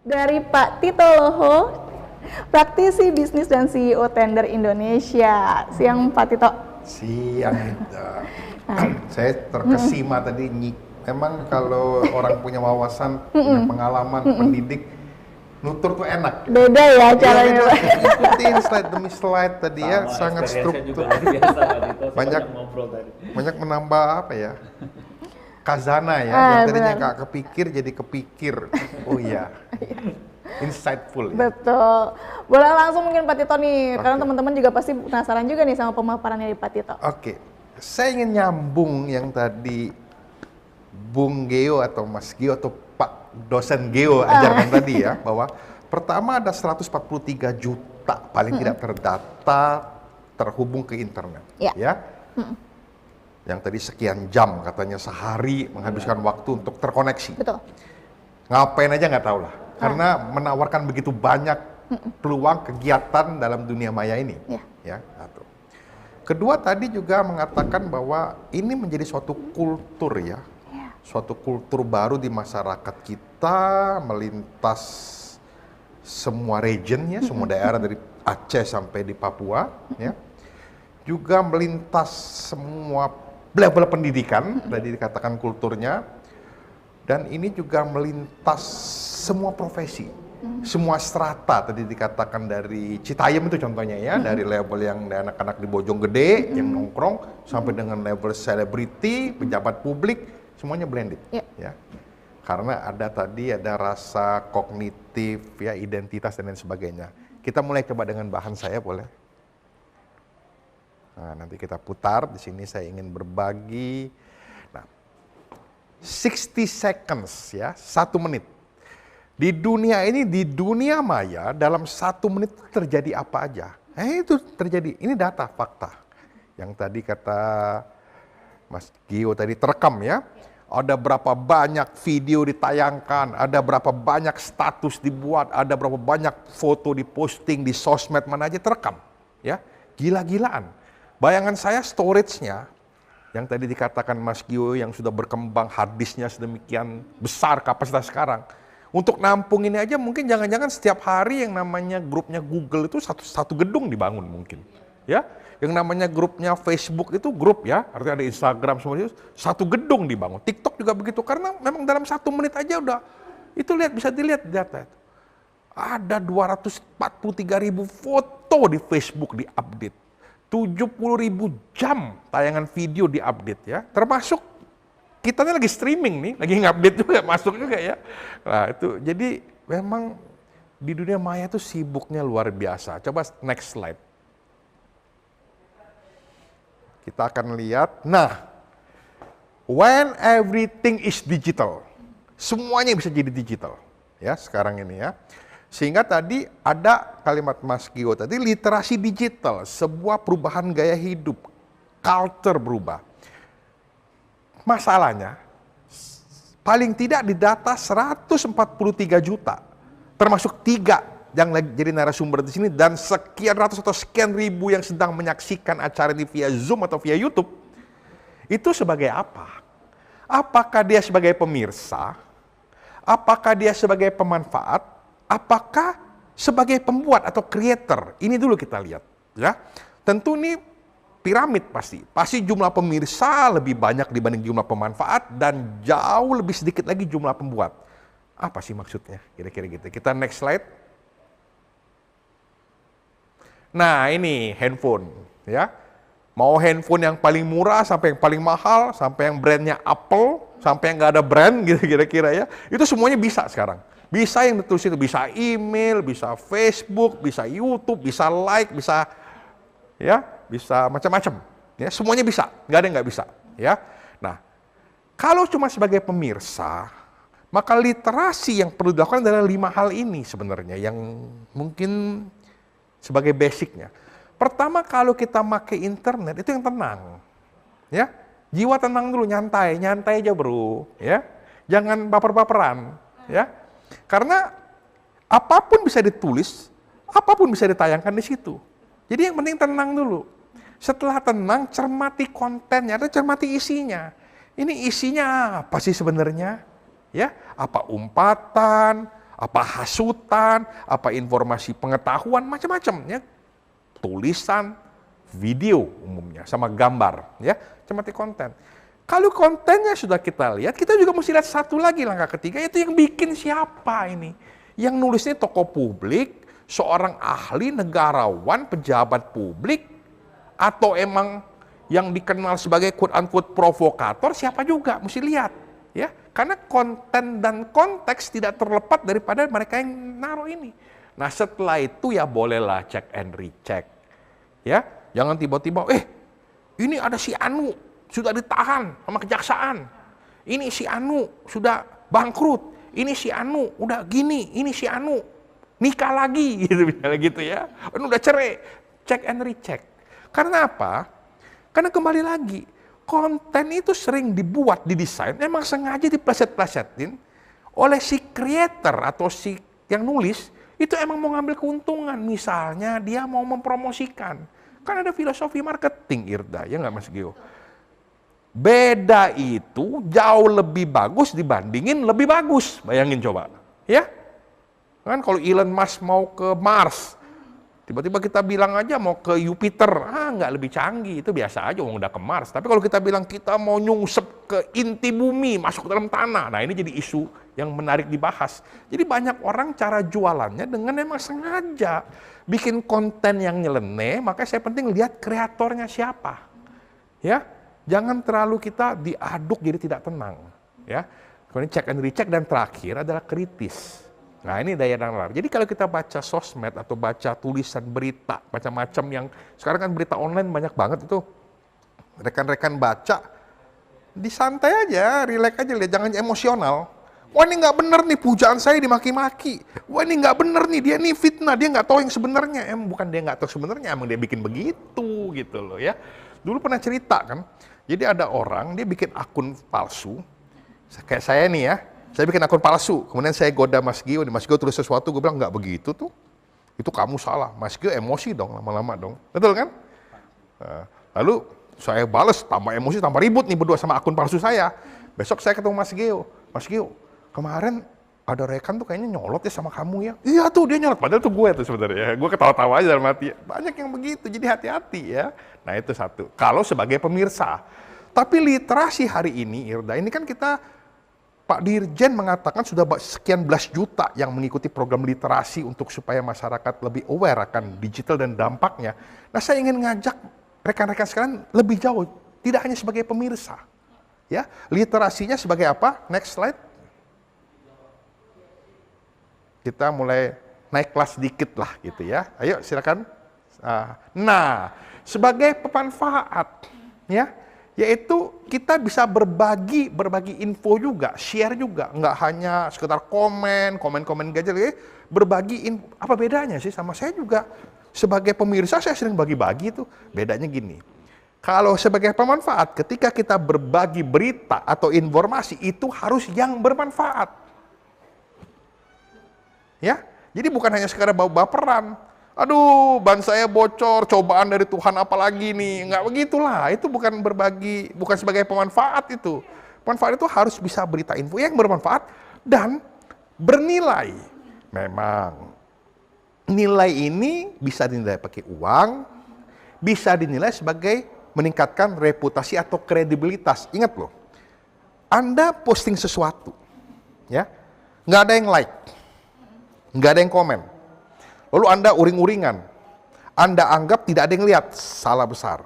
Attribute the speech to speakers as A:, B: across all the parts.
A: Dari Pak Tito Loho, praktisi bisnis dan CEO Tender Indonesia. Siang Pak Tito.
B: Siang. Saya terkesima tadi. Memang kalau orang punya wawasan, punya pengalaman, pendidik, nutur tuh enak.
A: Beda ya caranya.
B: Ikutin slide demi slide tadi ya, sangat struktur. Banyak menambah apa ya? Kazana ya, yang tadinya nggak kepikir jadi kepikir. Oh iya, insightful ya.
A: Betul. Boleh langsung mungkin Pak Tito nih, karena teman-teman juga pasti penasaran juga nih sama pemaparannya di Pak Tito.
B: Oke, saya ingin nyambung yang tadi Bung Geo atau Mas Geo atau Pak dosen Geo ajarkan tadi ya, bahwa pertama ada 143 juta paling tidak terdata terhubung ke internet. Ya. Yang tadi sekian jam katanya sehari menghabiskan waktu untuk terkoneksi.
A: Betul.
B: Ngapain aja nggak tahu lah, karena menawarkan begitu banyak peluang kegiatan dalam dunia maya ini. Ya, satu. Kedua tadi juga mengatakan bahwa ini menjadi suatu kultur ya, suatu kultur baru di masyarakat kita, melintas semua region ya, semua daerah dari Aceh sampai di Papua ya, juga melintas semua level pendidikan, tadi dikatakan kulturnya, dan ini juga melintas semua profesi, semua strata, tadi dikatakan dari Citayam itu contohnya ya, dari level yang anak-anak di Bojonggede, yang nongkrong, sampai dengan level selebriti, pejabat publik, semuanya blended. Ya. Karena ada rasa kognitif, ya, identitas dan lain sebagainya. Kita mulai coba dengan bahan saya boleh? Nah, nanti kita putar, di sini saya ingin berbagi. Nah, 60 seconds ya, 1 menit. Di dunia ini, di dunia maya, dalam 1 menit terjadi apa aja. Itu terjadi, ini data, fakta. Yang tadi kata Mas Gio tadi terekam ya. Ada berapa banyak video ditayangkan, ada berapa banyak status dibuat, ada berapa banyak foto diposting di sosmed mana aja terekam. Ya, gila-gilaan. Bayangan saya storage-nya, yang tadi dikatakan Mas Gio yang sudah berkembang, hard disk-nya sedemikian besar kapasitas sekarang. Untuk nampung ini aja mungkin jangan-jangan setiap hari yang namanya grupnya Google itu satu gedung dibangun mungkin. Ya, yang namanya grupnya Facebook itu grup ya, artinya ada Instagram semuanya, satu gedung dibangun. TikTok juga begitu, karena memang dalam 1 menit aja udah, itu bisa dilihat data itu. Ada 243.000 foto di Facebook diupdate. 70.000 jam tayangan video diupdate ya, termasuk kita ini lagi streaming nih, lagi ngupdate juga, masuk juga ya. Nah itu, jadi memang di dunia maya itu sibuknya luar biasa. Coba next slide. Kita akan lihat, nah, when everything is digital, semuanya bisa jadi digital ya sekarang ini ya. Sehingga tadi ada kalimat Mas Gio tadi, literasi digital, sebuah perubahan gaya hidup, culture berubah. Masalahnya, paling tidak di data 143 juta, termasuk 3 yang lagi jadi narasumber di sini, dan sekian ratus atau sekian ribu yang sedang menyaksikan acara ini via Zoom atau via YouTube, itu sebagai apa? Apakah dia sebagai pemirsa? Apakah dia sebagai pemanfaat? Apakah sebagai pembuat atau creator? Ini dulu kita lihat ya. Tentu ini piramid pasti jumlah pemirsa lebih banyak dibanding jumlah pemanfaat, dan jauh lebih sedikit lagi jumlah pembuat. Apa sih maksudnya? Kira-kira gitu. Kita next slide. Nah, ini handphone ya. Mau handphone yang paling murah sampai yang paling mahal, sampai yang brandnya Apple, sampai yang nggak ada brand gitu kira-kira ya. Itu semuanya bisa sekarang. Bisa yang ditulis itu, bisa email, bisa Facebook, bisa YouTube, bisa like, bisa ya, bisa macam-macam. Ya, semuanya bisa, nggak ada yang nggak bisa. Ya, nah, kalau cuma sebagai pemirsa, maka literasi yang perlu dilakukan adalah 5 hal ini sebenarnya, yang mungkin sebagai basicnya. Pertama, kalau kita pakai internet itu yang tenang, ya, jiwa tenang dulu, nyantai aja bro, ya, jangan baper-baperan, ya. Karena apapun bisa ditulis, apapun bisa ditayangkan di situ. Jadi yang penting tenang dulu. Setelah tenang, cermati kontennya, atau cermati isinya. Ini isinya apa sih sebenarnya? Ya, apa umpatan, Apa hasutan, apa informasi pengetahuan, macam-macam ya. Tulisan, video umumnya, sama gambar ya, seperti konten. Kalau kontennya sudah kita lihat, kita juga mesti lihat satu lagi langkah ketiga, yaitu yang bikin siapa ini. Yang nulisnya tokoh publik, seorang ahli, negarawan, pejabat publik, atau emang yang dikenal sebagai quote-unquote provokator, siapa juga, mesti lihat. Ya, karena konten dan konteks tidak terlepas daripada mereka yang naruh ini. Nah setelah itu ya bolehlah check and recheck. Ya, jangan tiba-tiba, ini ada si Anu, sudah ditahan sama kejaksaan. Ini si Anu sudah bangkrut. Ini si Anu udah gini. Ini si Anu nikah lagi gitu misalnya gitu ya. Udah cerai. Check and recheck. Karena apa? Karena kembali lagi, konten itu sering dibuat, didesain, emang sengaja dipleset-plesetin oleh si creator atau si yang nulis, itu emang mau ngambil keuntungan. Misalnya dia mau mempromosikan. Kan ada filosofi marketing, Irda, ya nggak Mas Gio? Beda itu jauh lebih bagus dibandingin lebih bagus. Bayangin coba, ya. Kan kalau Elon Musk mau ke Mars, tiba-tiba kita bilang aja mau ke Jupiter, nggak lebih canggih, itu biasa aja, udah ke Mars. Tapi kalau kita bilang kita mau nyungsep ke inti bumi, masuk ke dalam tanah, nah ini jadi isu yang menarik dibahas. Jadi banyak orang cara jualannya dengan emang sengaja bikin konten yang nyeleneh, makanya saya penting lihat kreatornya siapa. Ya, jangan terlalu kita diaduk jadi tidak tenang. Ya, kemudian check and recheck, dan terakhir adalah kritis. Nah ini daya nalar. Jadi kalau kita baca sosmed atau baca tulisan berita macam-macam yang sekarang kan berita online banyak banget itu, rekan-rekan baca, disantai aja, rileks aja, lihat, jangan emosional. Wah ini nggak bener nih, pujaan saya dimaki-maki. Wah ini nggak bener nih, dia nih fitnah, dia nggak tahu yang sebenarnya. Bukan dia nggak tahu sebenarnya, emang dia bikin begitu gitu loh ya. Dulu pernah cerita kan, jadi ada orang dia bikin akun palsu, kayak saya nih ya. Saya bikin akun palsu, kemudian saya goda Mas Gio, Mas Gio tulis sesuatu, gue bilang nggak begitu tuh, itu kamu salah. Mas Gio emosi dong, lama-lama dong, betul kan? Lalu saya balas, tambah emosi, tambah ribut nih berdua sama akun palsu saya. Besok saya ketemu Mas Gio, kemarin ada rekan tuh kayaknya nyolot ya sama kamu ya. Iya tuh dia nyolot, padahal tuh gue tuh sebenarnya. Gue ketawa-tawa aja dalam hati. Banyak yang begitu, jadi hati-hati ya. Nah itu satu, kalau sebagai pemirsa. Tapi literasi hari ini, Irda, ini kan kita Pak Dirjen mengatakan sudah sekian belas juta yang mengikuti program literasi untuk supaya masyarakat lebih aware akan digital dan dampaknya. Nah, saya ingin ngajak rekan-rekan sekalian lebih jauh, tidak hanya sebagai pemirsa. Ya, literasinya sebagai apa? Next slide. Kita mulai naik kelas dikit lah gitu ya. Ayo silakan. Nah, sebagai pemanfaat ya, yaitu kita bisa berbagi info juga, share juga, nggak hanya sekedar komen gajah, berbagi info. Apa bedanya sih sama saya juga sebagai pemirsa, saya sering bagi-bagi itu. Bedanya gini, kalau sebagai pemanfaat, ketika kita berbagi berita atau informasi itu harus yang bermanfaat, ya. Jadi bukan hanya sekedar baperan. Aduh, ban saya bocor, cobaan dari Tuhan apalagi nih. Enggak begitulah, itu bukan berbagi, bukan sebagai pemanfaat itu. Pemanfaat itu harus bisa berita info yang bermanfaat dan bernilai. Memang, nilai ini bisa dinilai pakai uang, bisa dinilai sebagai meningkatkan reputasi atau kredibilitas. Ingat loh, Anda posting sesuatu, ya, nggak ada yang like, nggak ada yang komen. Lalu Anda uring-uringan, Anda anggap tidak ada yang lihat, salah besar.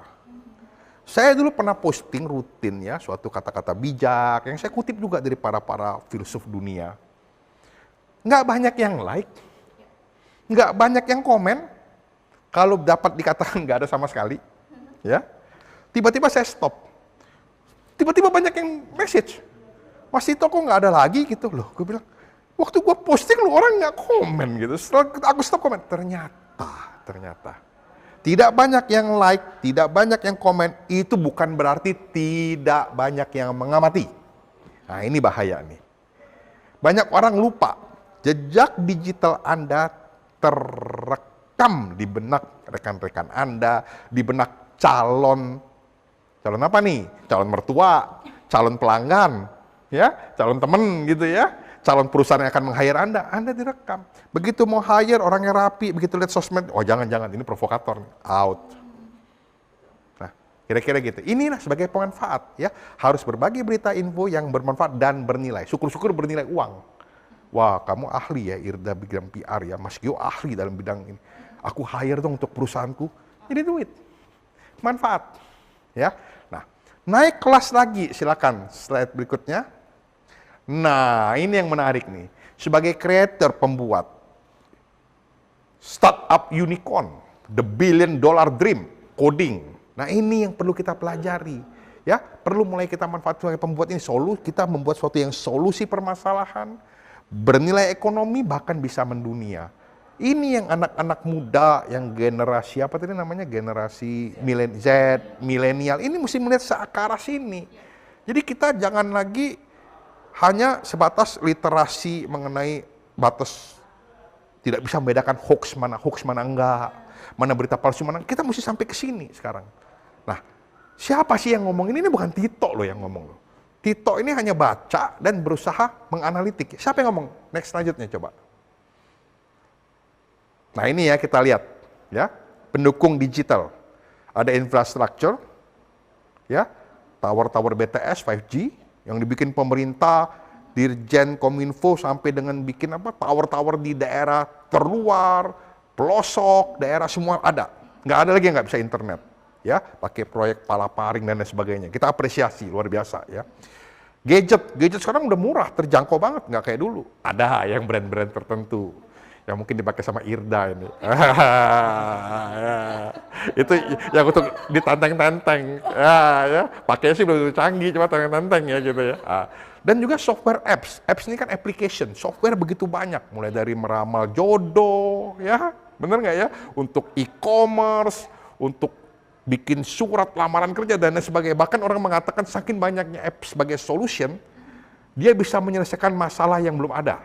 B: Saya dulu pernah posting rutin ya, suatu kata-kata bijak, yang saya kutip juga dari para filsuf dunia. Nggak banyak yang like, nggak banyak yang komen, kalau dapat dikatakan nggak ada sama sekali. Ya, tiba-tiba saya stop. Tiba-tiba banyak yang message, Mas Tito kok nggak ada lagi gitu loh. Gue bilang, waktu gue posting lu orang nggak komen gitu. Setelah aku stop komen, ternyata tidak banyak yang like, tidak banyak yang komen, itu bukan berarti tidak banyak yang mengamati. Nah ini bahaya nih. Banyak orang lupa, jejak digital Anda terekam di benak rekan-rekan Anda, di benak calon apa nih? Calon mertua, calon pelanggan, ya, calon temen gitu ya. calon perusahaan yang akan meng-hire Anda direkam. Begitu mau hire, orangnya rapi, begitu lihat sosmed, oh jangan-jangan, ini provokator, out. Nah, kira-kira gitu. Inilah sebagai pemanfaat, ya. Harus berbagi berita info yang bermanfaat dan bernilai. Syukur-syukur bernilai uang. Wah, kamu ahli ya, Irda bidang PR ya, Mas Gio ahli dalam bidang ini. Aku hire dong untuk perusahaanku, jadi duit. Manfaat, ya. Nah, naik kelas lagi, silakan slide berikutnya. Nah, ini yang menarik nih. Sebagai creator, pembuat startup unicorn, the $1 billion dream, coding. Nah, ini yang perlu kita pelajari. Ya, perlu mulai kita manfaat sebagai pembuat ini. Kita membuat sesuatu yang solusi permasalahan, bernilai ekonomi, bahkan bisa mendunia. Ini yang anak-anak muda, yang generasi apa tadi namanya, generasi Z, milenial, ini mesti melihat ke arah sini. Jadi kita jangan lagi hanya sebatas literasi mengenai batas tidak bisa membedakan hoax mana enggak, mana berita palsu mana. Kita mesti sampai ke sini sekarang. Nah, siapa sih yang ngomong ini? Ini bukan Tito loh yang ngomong loh. Tito ini hanya baca dan berusaha menganalitik. Siapa yang ngomong? Next selanjutnya coba. Nah, ini ya kita lihat ya, pendukung digital. Ada infrastruktur ya, tower-tower BTS 5G yang dibikin pemerintah, Dirjen Kominfo sampai dengan bikin apa, tower-tower di daerah terluar, pelosok, daerah semua ada. Nggak ada lagi yang nggak bisa internet. Ya, pakai proyek palaparing dan lain sebagainya. Kita apresiasi, luar biasa ya. Gadget sekarang udah murah, terjangkau banget, nggak kayak dulu. Ada yang brand-brand tertentu yang mungkin dipakai sama Irda ini. Itu yang untuk ditanteng-tanteng. Ya, pakainya sih belum canggih, cuma tanteng-tanteng ya gitu ya. Dan juga software apps. Apps ini kan application, software begitu banyak. Mulai dari meramal jodoh, ya, bener nggak ya? Untuk e-commerce, untuk bikin surat lamaran kerja dan lain sebagainya. Bahkan orang mengatakan saking banyaknya apps sebagai solution, dia bisa menyelesaikan masalah yang belum ada.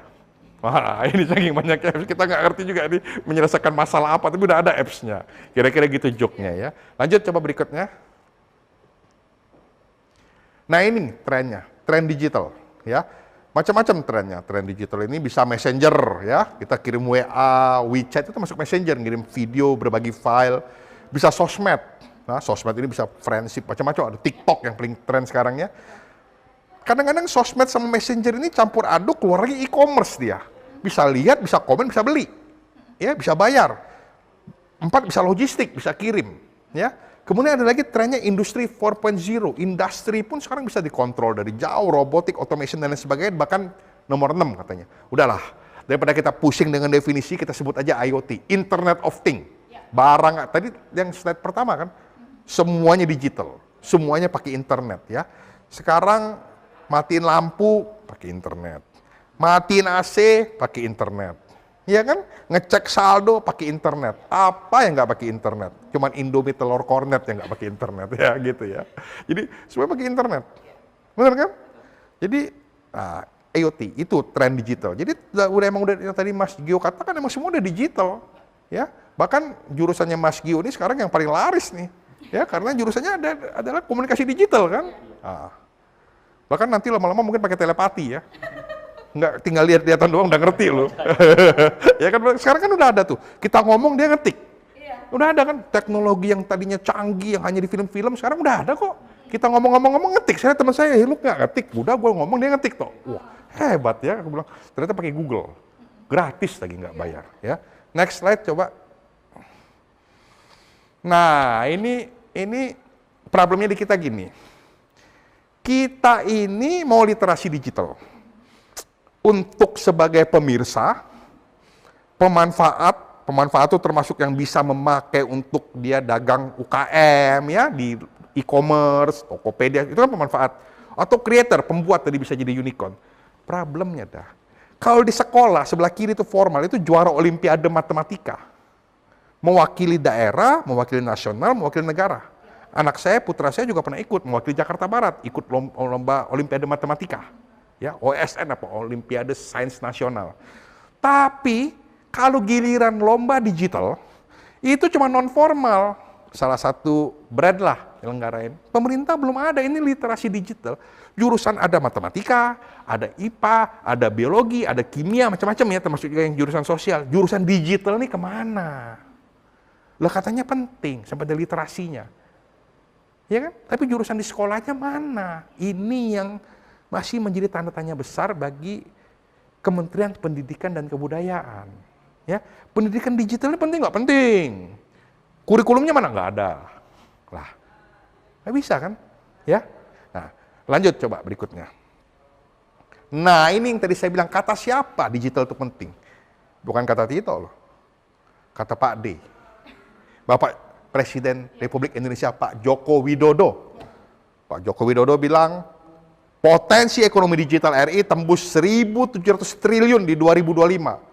B: Wah, ini saking banyak apps, kita nggak ngerti juga ini menyelesaikan masalah apa, tapi udah ada apps-nya. Kira-kira gitu joke-nya ya. Lanjut coba berikutnya. Nah ini trennya, tren digital ya. Macam-macam trennya, tren digital ini bisa messenger ya. Kita kirim WA, WeChat itu masuk messenger, ngirim video, berbagi file. Bisa sosmed. Nah, sosmed ini bisa friendship, macam-macam. Ada TikTok yang paling tren sekarang ya. Kadang-kadang sosmed sama messenger ini campur aduk, keluar lagi e-commerce dia. Bisa lihat, bisa komen, bisa beli. Ya, bisa bayar. 4, bisa logistik, bisa kirim. Ya. Kemudian ada lagi trennya industri 4.0. Industri pun sekarang bisa dikontrol dari jauh, robotik, automation, dan lain sebagainya. Bahkan nomor 6 katanya. Udahlah, daripada kita pusing dengan definisi, kita sebut aja IoT, Internet of Things. Barang, tadi yang slide pertama kan, semuanya digital. Semuanya pakai internet ya. Sekarang matiin lampu pakai internet, matiin AC pakai internet, ya kan? Ngecek saldo pakai internet. Apa yang nggak pakai internet? Cuman Indomie telur kornet yang nggak pakai internet ya gitu ya. Jadi semua pakai internet, benar kan? Jadi IoT itu tren digital. Jadi emang udah tadi Mas Gio katakan emang semua udah digital, ya. Bahkan jurusannya Mas Gio ini sekarang yang paling laris nih, ya karena jurusannya adalah komunikasi digital kan. Bahkan nanti lama-lama mungkin pakai telepati ya. Nggak tinggal lihat-lihatan doang udah ngerti loh. Ya kan sekarang kan udah ada tuh. Kita ngomong dia ngetik. Udah ada kan teknologi yang tadinya canggih yang hanya di film-film sekarang udah ada kok. Kita ngomong ngetik. Saya teman saya, lu nggak ngetik. Udah gue ngomong dia ngetik toh. Wah, hebat ya aku bilang. Ternyata pakai Google. Gratis lagi nggak bayar ya. Next slide coba. Nah, ini problemnya di kita gini. Kita ini mau literasi digital. Untuk sebagai pemirsa, pemanfaat itu termasuk yang bisa memakai untuk dia dagang UKM ya, di e-commerce, Tokopedia, itu kan pemanfaat. Atau creator, pembuat tadi bisa jadi unicorn. Problemnya dah, kalau di sekolah, sebelah kiri itu formal, itu juara olimpiade matematika. Mewakili daerah, mewakili nasional, mewakili negara. Anak saya, putra saya juga pernah ikut mewakili Jakarta Barat, ikut lomba Olimpiade Matematika, ya OSN apa Olimpiade Sains Nasional. Tapi kalau giliran lomba digital itu cuma non formal, salah satu brand lah nyelenggarain. Pemerintah belum ada ini literasi digital. Jurusan ada matematika, ada IPA, ada biologi, ada kimia, macam-macam ya, termasuk juga yang jurusan sosial. Jurusan digital nih kemana? Lah katanya penting, sampai ada literasinya. Ya kan? Tapi jurusan di sekolahnya mana? Ini yang masih menjadi tanda tanya besar bagi Kementerian Pendidikan dan Kebudayaan. Ya, pendidikan digital ini penting nggak? Penting. Kurikulumnya mana? Nggak ada. Lah, nggak bisa kan? Ya. Nah, lanjut coba berikutnya. Nah, ini yang tadi saya bilang, kata siapa digital itu penting? Bukan kata Tito loh. Kata Pak D. Bapak Presiden Republik Indonesia Pak Joko Widodo. Pak Joko Widodo bilang, potensi ekonomi digital RI tembus 1.700 triliun di 2025.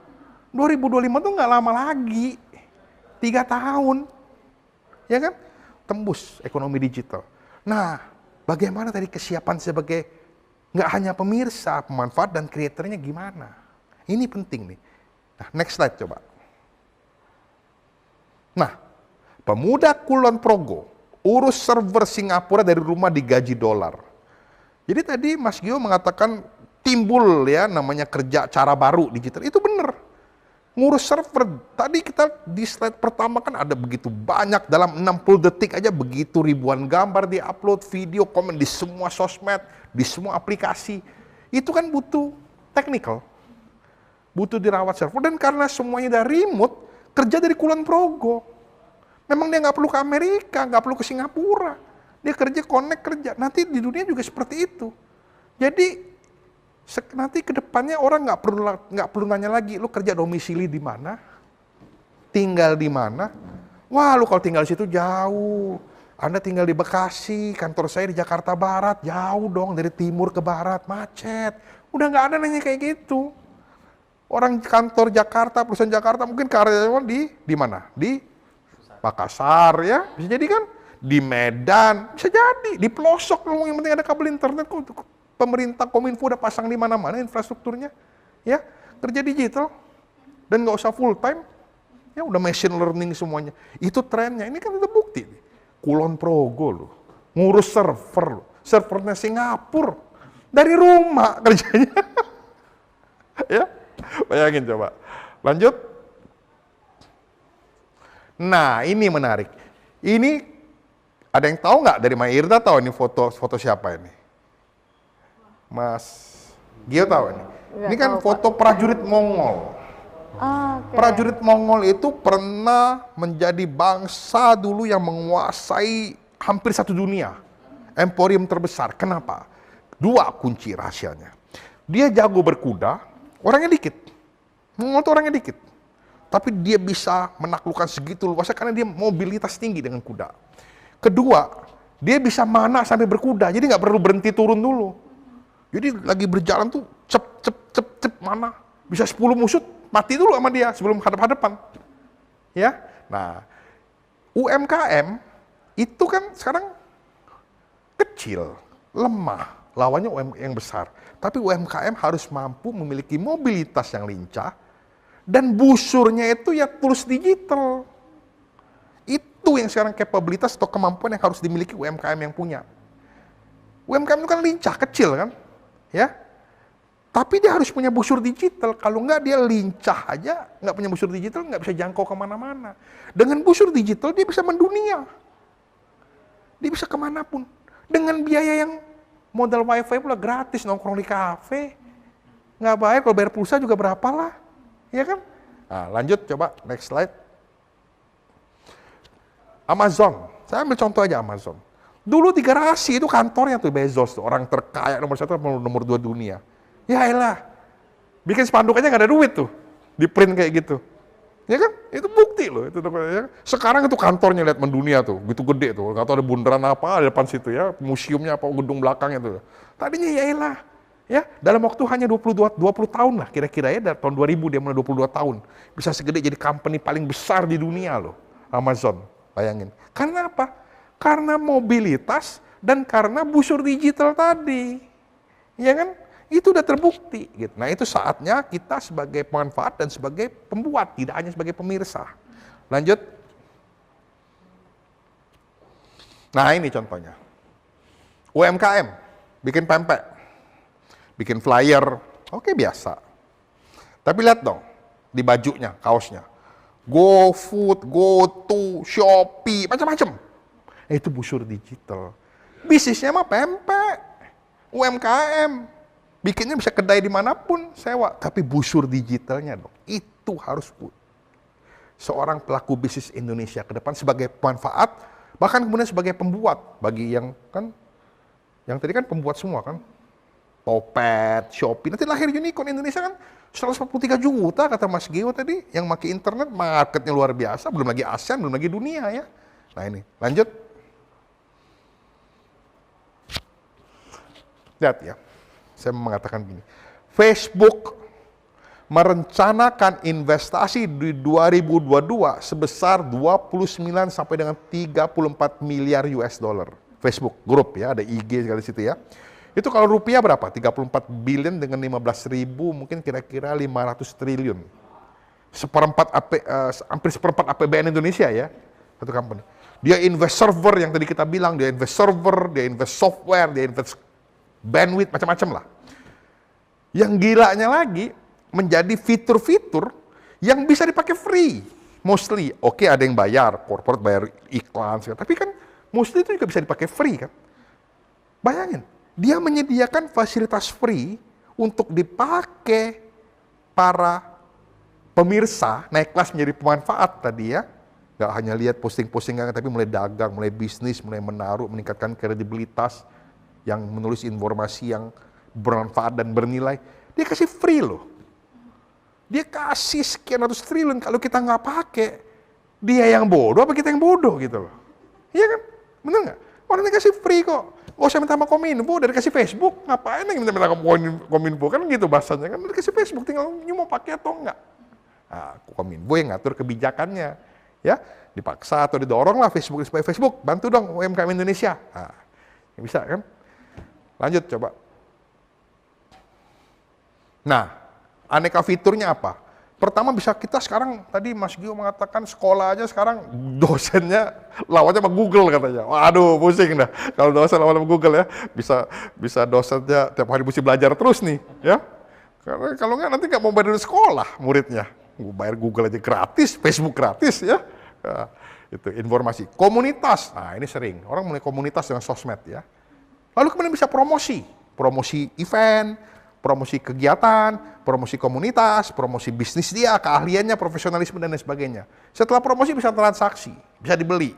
B: 2025 tuh nggak lama lagi. 3 tahun. Ya kan? Tembus ekonomi digital. Nah, bagaimana tadi kesiapan sebagai nggak hanya pemirsa, pemanfaat dan kreatornya gimana? Ini penting nih. Nah, next slide coba. Nah, pemuda Kulon Progo urus server Singapura dari rumah digaji dolar. Jadi tadi Mas Gio mengatakan timbul ya namanya kerja cara baru digital. Itu benar. Ngurus server, tadi kita di slide pertama kan ada begitu banyak, dalam 60 detik aja begitu ribuan gambar di-upload, video, komen di semua sosmed, di semua aplikasi. Itu kan butuh technical, butuh dirawat server, dan karena semuanya dari remote, kerja dari Kulon Progo. Memang dia nggak perlu ke Amerika, nggak perlu ke Singapura. Dia kerja, connect kerja. Nanti di dunia juga seperti itu. Jadi nanti ke depannya orang nggak perlu nanya lagi, lu kerja domisili di mana, tinggal di mana. Wah, lu kalau tinggal di situ jauh. Anda tinggal di Bekasi, kantor saya di Jakarta Barat, jauh dong dari timur ke barat, macet. Udah nggak ada nanya kayak gitu. Orang kantor Jakarta, perusahaan Jakarta mungkin karyawan di mana? Di Makassar ya, bisa jadi kan? Di Medan, bisa jadi. Di pelosok, yang penting ada kabel internet kok. Pemerintah Kominfo udah pasang di mana-mana infrastrukturnya, ya kerja digital dan nggak usah full time, ya udah machine learning semuanya. Itu trennya. Ini kan udah bukti. Kulon Progo loh, ngurus server loh, servernya Singapura dari rumah kerjanya. Ya, bayangin coba. Lanjut. Nah, ini menarik. Ini ada yang tahu nggak dari Mairda tahu ini foto siapa ini? Mas Gio tahu ini? Ini kan foto prajurit Mongol.
A: Okay.
B: Prajurit Mongol itu pernah menjadi bangsa dulu yang menguasai hampir satu dunia. Emporium terbesar. Kenapa? 2 kunci rahasianya. Dia jago berkuda, orangnya dikit. Mongol itu orangnya dikit. Tapi dia bisa menaklukkan segitu luasnya karena dia mobilitas tinggi dengan kuda. Kedua, dia bisa mana sampai berkuda, jadi nggak perlu berhenti turun dulu. Jadi lagi berjalan tuh cep mana, bisa 10 musuh mati dulu sama dia sebelum hadap-hadapan. Ya, nah UMKM itu kan sekarang kecil, lemah, lawannya UMKM yang besar. Tapi UMKM harus mampu memiliki mobilitas yang lincah dan busurnya itu ya tools digital. Itu yang sekarang kapabilitas atau kemampuan yang harus dimiliki UMKM yang punya. UMKM itu kan lincah, kecil kan? Ya, tapi dia harus punya busur digital. Kalau nggak dia lincah aja, nggak punya busur digital, nggak bisa jangkau kemana-mana. Dengan busur digital dia bisa mendunia, dia bisa kemanapun. Dengan biaya yang modal wifi pula gratis, nongkrong di kafe, nggak bayar. Kalau bayar pulsa juga berapa lah, ya kan? Nah, lanjut coba next slide. Amazon, saya ambil contoh aja Amazon. Dulu di garasi itu kantornya tuh Bezos, tuh, orang terkaya nomor 1, nomor 2 dunia. Ya elah, bikin spanduk aja nggak ada duit tuh, di print kayak gitu. Ya kan, itu bukti loh. Itu, ya. Sekarang itu kantornya lihat mendunia tuh, gitu gede tuh. Nggak tahu ada bundaran apa di depan situ ya, museumnya apa, gedung belakangnya tuh. Tadinya ya elah, ya dalam waktu hanya 20 tahun lah kira-kira ya, dari tahun 2000 dia mulai 22 tahun. Bisa segede jadi company paling besar di dunia loh, Amazon. Bayangin. Karena apa? Karena mobilitas dan karena busur digital tadi. Ya kan? Itu udah terbukti. Gitu. Nah itu saatnya kita sebagai pemanfaat dan sebagai pembuat, tidak hanya sebagai pemirsa. Lanjut. Nah ini contohnya. UMKM, bikin pempek, bikin flyer, oke biasa. Tapi lihat dong, di bajunya, kaosnya. GoFood, GoTo, Shopee, macam-macam. Itu busur digital. Bisnisnya mah pempek, UMKM. Bikinnya bisa kedai dimanapun, sewa. Tapi busur digitalnya dong, itu harus seorang pelaku bisnis Indonesia ke depan sebagai pemanfaat, bahkan kemudian sebagai pembuat. Bagi yang kan, yang tadi kan pembuat semua kan. Topet, Shopee, nanti lahir unicorn Indonesia kan 143 juta kata Mas Gio tadi, yang pakai internet, marketnya luar biasa, belum lagi ASEAN, belum lagi dunia ya. Nah ini, lanjut. Lihat ya, saya mengatakan gini, Facebook merencanakan investasi di 2022 sebesar 29 sampai dengan 34 miliar US dollar. Facebook grup ya, ada IG sekali situ ya. Itu kalau rupiah berapa? 34 billion dengan 15 ribu, mungkin kira-kira 500 triliun. Hampir seperempat APBN Indonesia ya, satu company. Dia invest server yang tadi kita bilang, dia invest server, dia invest software, dia invest bandwidth, macam-macam lah. Yang gilanya lagi, menjadi fitur-fitur yang bisa dipakai free. Mostly, oke ada yang bayar, corporate bayar iklan, tapi kan mostly itu juga bisa dipakai free kan. Bayangin, dia menyediakan fasilitas free untuk dipakai para pemirsa, naik kelas menjadi pemanfaat tadi ya. Gak hanya lihat posting-postingan, tapi mulai dagang, mulai bisnis, mulai menaruh, meningkatkan kredibilitas, yang menulis informasi yang bermanfaat dan bernilai. Dia kasih free loh. Dia kasih sekian ratus triliun, kalau kita nggak pakai, dia yang bodoh apa kita yang bodoh gitu loh. Iya kan? Bener nggak? Orang dikasih free kok. Gak usah minta sama Kominfo, udah dikasih Facebook. Ngapain yang minta Kominfo? Kan gitu bahasanya. Kan udah dikasih Facebook, tinggal mau pakai atau enggak. Nah, Kominfo yang ngatur kebijakannya. Ya, dipaksa atau didorong lah Facebook, supaya Facebook, bantu dong UMKM Indonesia. Nah, bisa kan? Lanjut coba. Nah, aneka fiturnya apa? Pertama bisa kita sekarang, tadi Mas Gio mengatakan sekolah aja sekarang dosennya lawannya sama Google katanya. Waduh, pusing dah. Kalau dosen lawan sama Google ya, bisa dosennya tiap hari mesti belajar terus nih, ya. Karena kalau nggak nanti nggak mau bayar dari sekolah muridnya. Bayar Google aja gratis, Facebook gratis ya. Nah, itu informasi. Komunitas, nah ini sering. Orang mulai komunitas dengan sosmed ya. Lalu kemudian bisa promosi event, promosi kegiatan, promosi komunitas, promosi bisnis dia, keahliannya, profesionalisme dan lain sebagainya. Setelah promosi bisa transaksi, bisa dibeli,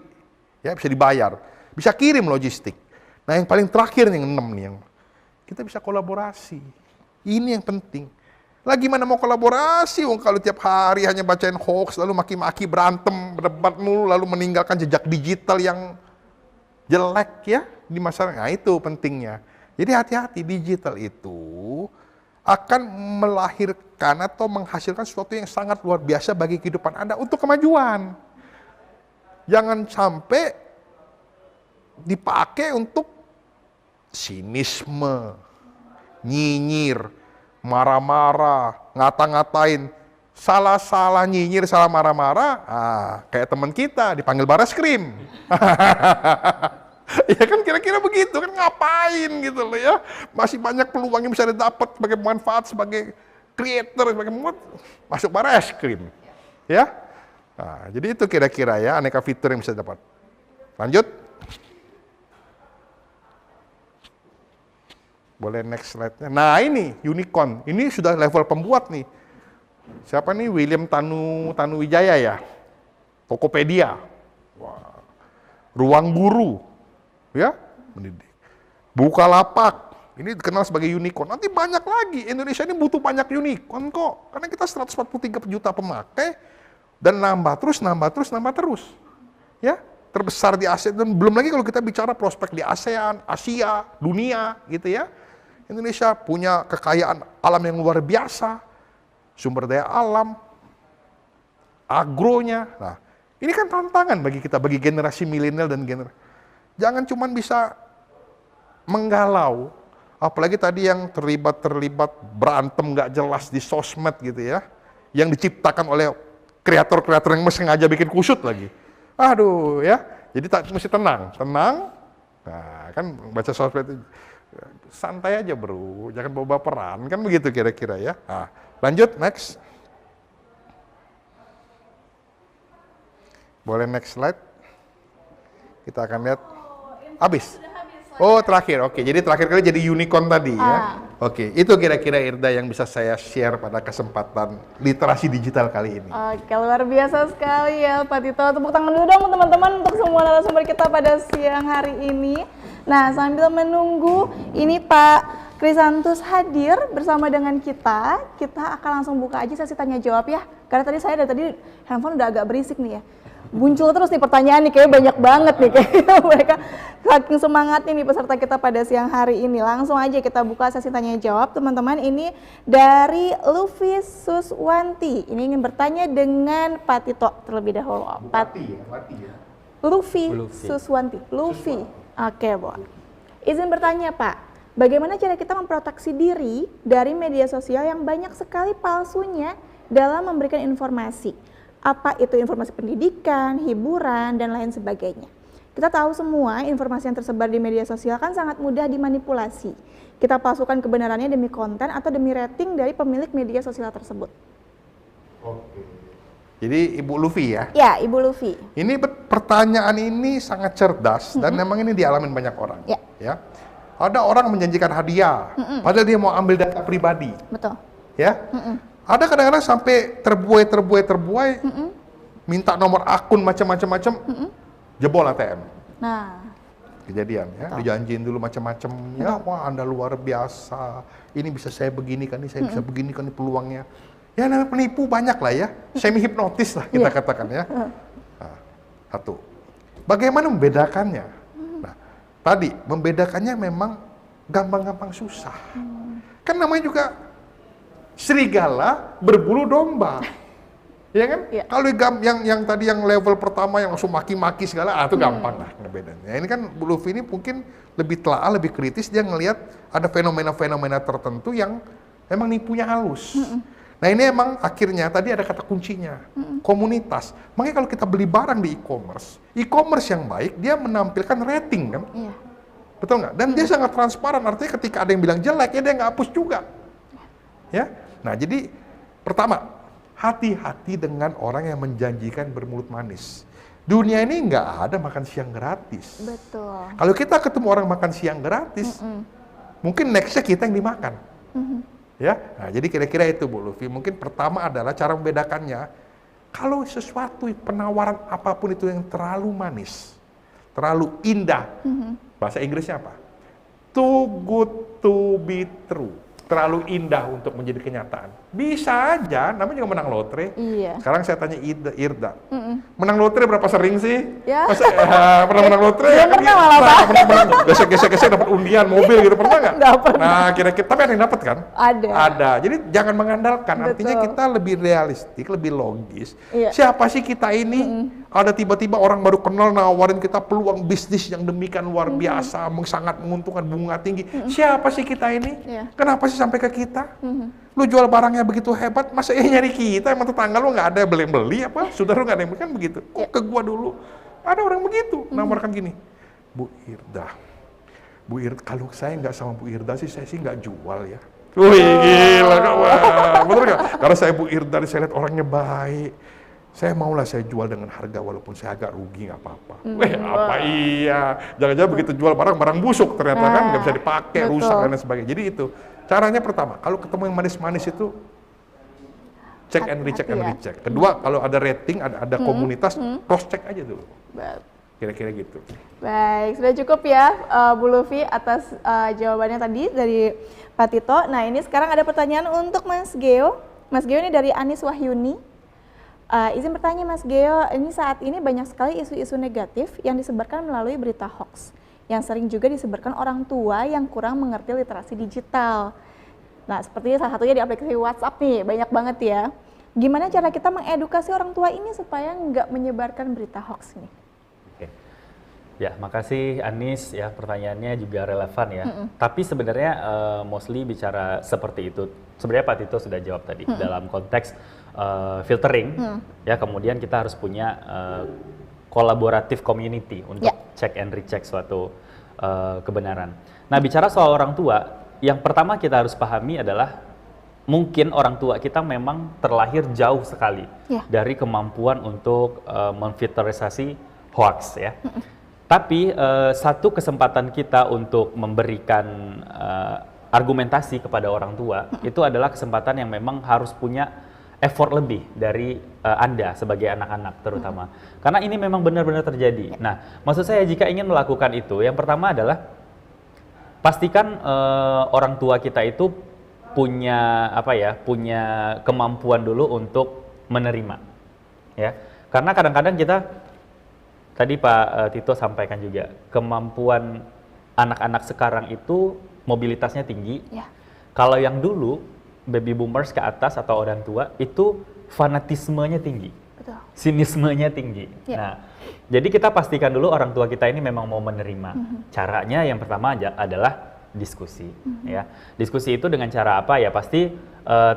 B: ya bisa dibayar, bisa kirim logistik. Nah yang paling terakhir yang 6 nih, yang kita bisa kolaborasi. Ini yang penting. Lagi mana mau kolaborasi, kalau tiap hari hanya bacain hoax, lalu maki-maki, berantem, berdebat mulu, lalu meninggalkan jejak digital yang jelek ya di masyarakat. Nah itu pentingnya. Jadi hati-hati, digital itu akan melahirkan atau menghasilkan sesuatu yang sangat luar biasa bagi kehidupan Anda untuk kemajuan. Jangan sampai dipakai untuk sinisme, nyinyir, marah-marah, ngata-ngatain, salah-salah nyinyir, salah marah-marah, kayak teman kita dipanggil Bareskrim. Ya kan kira-kira begitu kan, ngapain gitu loh ya. Masih banyak peluang yang bisa didapat sebagai manfaat, sebagai creator, sebagai masuk Bareskrim. Ya. Nah, jadi itu kira-kira ya aneka fitur yang bisa dapat. Lanjut. Boleh next slide-nya. Nah ini unicorn, ini sudah level pembuat nih. Siapa nih? William Tanuwijaya ya. Tokopedia. Wah. Ruang Guru. Ya, mendidik. Bukalapak, ini dikenal sebagai unicorn. Nanti banyak lagi. Indonesia ini butuh banyak unicorn kok. Karena kita 143 juta pemakai dan nambah terus. Ya, terbesar di ASEAN dan belum lagi kalau kita bicara prospek di ASEAN, Asia, dunia gitu ya. Indonesia punya kekayaan alam yang luar biasa, sumber daya alam, agronya. Nah, ini kan tantangan bagi kita, bagi generasi milenial dan generasi. Jangan cuma bisa menggalau, apalagi tadi yang terlibat berantem nggak jelas di sosmed gitu ya, yang diciptakan oleh kreator-kreator yang sengaja bikin kusut lagi. Aduh ya, Jadi tak mesti tenang. Nah, kan baca sosmed itu santai aja bro, jangan bawa baperan, kan begitu kira-kira ya. Nah, lanjut, next. Boleh next slide. Kita akan lihat. Habis? Oh, terakhir. Oke, jadi terakhir kali jadi unicorn tadi ya. Oke, itu kira-kira Irda yang bisa saya share pada kesempatan literasi digital kali ini.
A: Oke, luar biasa sekali ya Pak Tito. Tepuk tangan dulu dong teman-teman untuk semua narasumber kita pada siang hari ini. Nah, sambil menunggu ini Pak Krisantus hadir bersama dengan kita akan langsung buka aja sesi tanya jawab ya. Karena tadi saya dari tadi handphone udah agak berisik nih ya. Muncul terus nih pertanyaan nih, kayaknya banyak banget nih kayaknya mereka saking semangatnya nih peserta kita pada siang hari ini. Langsung aja kita buka sesi tanya jawab teman-teman. Ini dari Luffy Suswanti. Ini ingin bertanya dengan Pak Tito terlebih dahulu. Luffy Suswanti. Luffy. Oke, Bu. Izin bertanya Pak, bagaimana cara kita memproteksi diri dari media sosial yang banyak sekali palsunya dalam memberikan informasi? Apa itu informasi pendidikan, hiburan, dan lain sebagainya. Kita tahu semua informasi yang tersebar di media sosial kan sangat mudah dimanipulasi. Kita palsukan kebenarannya demi konten atau demi rating dari pemilik media sosial tersebut.
B: Oke. Jadi Ibu Luffy ya?
A: Ya, Ibu Luffy.
B: Ini pertanyaan ini sangat cerdas dan memang ini dialamin banyak orang. Ya. Ada orang menjanjikan hadiah, padahal dia mau ambil data pribadi.
A: Betul.
B: Ya. Ada kadang-kadang sampai terbuai, minta nomor akun macam-macam, jebol ATM.
A: Nah,
B: kejadian ya, dijanjiin dulu macam-macam, ya wah Anda luar biasa, ini bisa saya begini kan, ini saya bisa begini kan, ini peluangnya. Ya namanya penipu banyak lah ya, semi hipnotis lah kita katakan ya. Nah, satu, bagaimana membedakannya? Nah, tadi membedakannya memang gampang-gampang susah. Kan namanya juga serigala berbulu domba, ya kan? Ya. Kalau yang tadi yang level pertama yang langsung maki-maki segala, itu gampang lah ngebedainnya. Ini kan Bu Luffy ini mungkin lebih telaah, lebih kritis, dia ngelihat ada fenomena-fenomena tertentu yang memang nipunya halus. Nah ini emang akhirnya tadi ada kata kuncinya, komunitas. Makanya kalau kita beli barang di e-commerce yang baik, dia menampilkan rating kan? Iya. Betul nggak? Dan dia sangat transparan, artinya ketika ada yang bilang jelek, ya dia nggak hapus juga. Ya. Nah, jadi pertama, hati-hati dengan orang yang menjanjikan bermulut manis. Dunia ini nggak ada makan siang gratis.
A: Betul.
B: Kalau kita ketemu orang makan siang gratis, mungkin next-nya kita yang dimakan. Ya, nah jadi kira-kira itu Bu Luffy. Mungkin pertama adalah cara membedakannya. Kalau sesuatu penawaran apapun itu yang terlalu manis, terlalu indah, bahasa Inggrisnya apa? Too good to be true. Terlalu indah untuk menjadi kenyataan. Bisa aja, namanya juga menang lotre. Iya. Sekarang saya tanya Irda, menang lotre berapa sering sih? Ya. Pernah menang lotre?
A: Ya, pernah malah Pak.
B: Pernah gesek-gesek dapat undian mobil gitu, pernah nggak?
A: Nggak pernah.
B: Nah, kira-kira, tapi ada yang dapat kan?
A: Ada.
B: Ada. Jadi jangan mengandalkan, artinya kita lebih realistik, lebih logis. Iya. Siapa sih kita ini? Ada tiba-tiba orang baru kenal nawarin kita peluang bisnis yang demikian luar biasa, sangat menguntungkan, bunga tinggi. Siapa sih kita ini? Yeah. Kenapa sih sampai ke kita? Lu jual barangnya begitu hebat, masa nyari kita? Emang tetangga lu nggak ada beli apa? Saudara lu nggak ada yang beli, kan begitu. Kok ke gua dulu? Ada orang begitu, nawarkan gini. Bu Irda, kalau saya nggak sama Bu Irda sih, saya sih nggak jual ya. Wih, gila kawan. Betul nggak? Karena saya Bu Irda, saya lihat orangnya baik. Saya maulah saya jual dengan harga walaupun saya agak rugi, nggak apa-apa. Apa iya? Jangan-jangan begitu jual barang busuk ternyata kan nggak bisa dipakai, rusak dan lain sebagainya. Jadi itu caranya pertama. Kalau ketemu yang manis-manis itu check and recheck and recheck. Kedua, kalau ada rating, ada komunitas, cross check aja dulu. Kira-kira gitu.
A: Baik, sudah cukup ya Bu Luffy atas jawabannya tadi dari Pak Tito. Nah ini sekarang ada pertanyaan untuk Mas Geo. Mas Geo ini dari Anis Wahyuni. Izin bertanya Mas Geo, ini saat ini banyak sekali isu-isu negatif yang disebarkan melalui berita hoax, yang sering juga disebarkan orang tua yang kurang mengerti literasi digital. Nah sepertinya salah satunya di aplikasi WhatsApp nih, banyak banget ya. Gimana cara kita mengedukasi orang tua ini supaya nggak menyebarkan berita hoax nih?
C: Oke. Ya, makasih Anis ya, pertanyaannya juga relevan ya. Tapi sebenarnya mostly bicara seperti itu, sebenarnya Pak Tito sudah jawab tadi dalam konteks filtering, ya kemudian kita harus punya kolaboratif community untuk check and recheck suatu kebenaran. Nah, bicara soal orang tua, yang pertama kita harus pahami adalah mungkin orang tua kita memang terlahir jauh sekali dari kemampuan untuk memfilterisasi hoax ya. Tapi satu kesempatan kita untuk memberikan argumentasi kepada orang tua itu adalah kesempatan yang memang harus punya effort lebih dari Anda sebagai anak-anak terutama. Karena ini memang benar-benar terjadi. Nah, maksud saya jika ingin melakukan itu, yang pertama adalah pastikan orang tua kita itu punya punya kemampuan dulu untuk menerima. Ya. Karena kadang-kadang kita tadi Pak Tito sampaikan juga, kemampuan anak-anak sekarang itu mobilitasnya tinggi. Kalau yang dulu baby boomers ke atas atau orang tua itu fanatismenya tinggi, sinismenya tinggi. Nah, jadi kita pastikan dulu orang tua kita ini memang mau menerima. Caranya yang pertama adalah diskusi. Ya, diskusi itu dengan cara apa ya? Pasti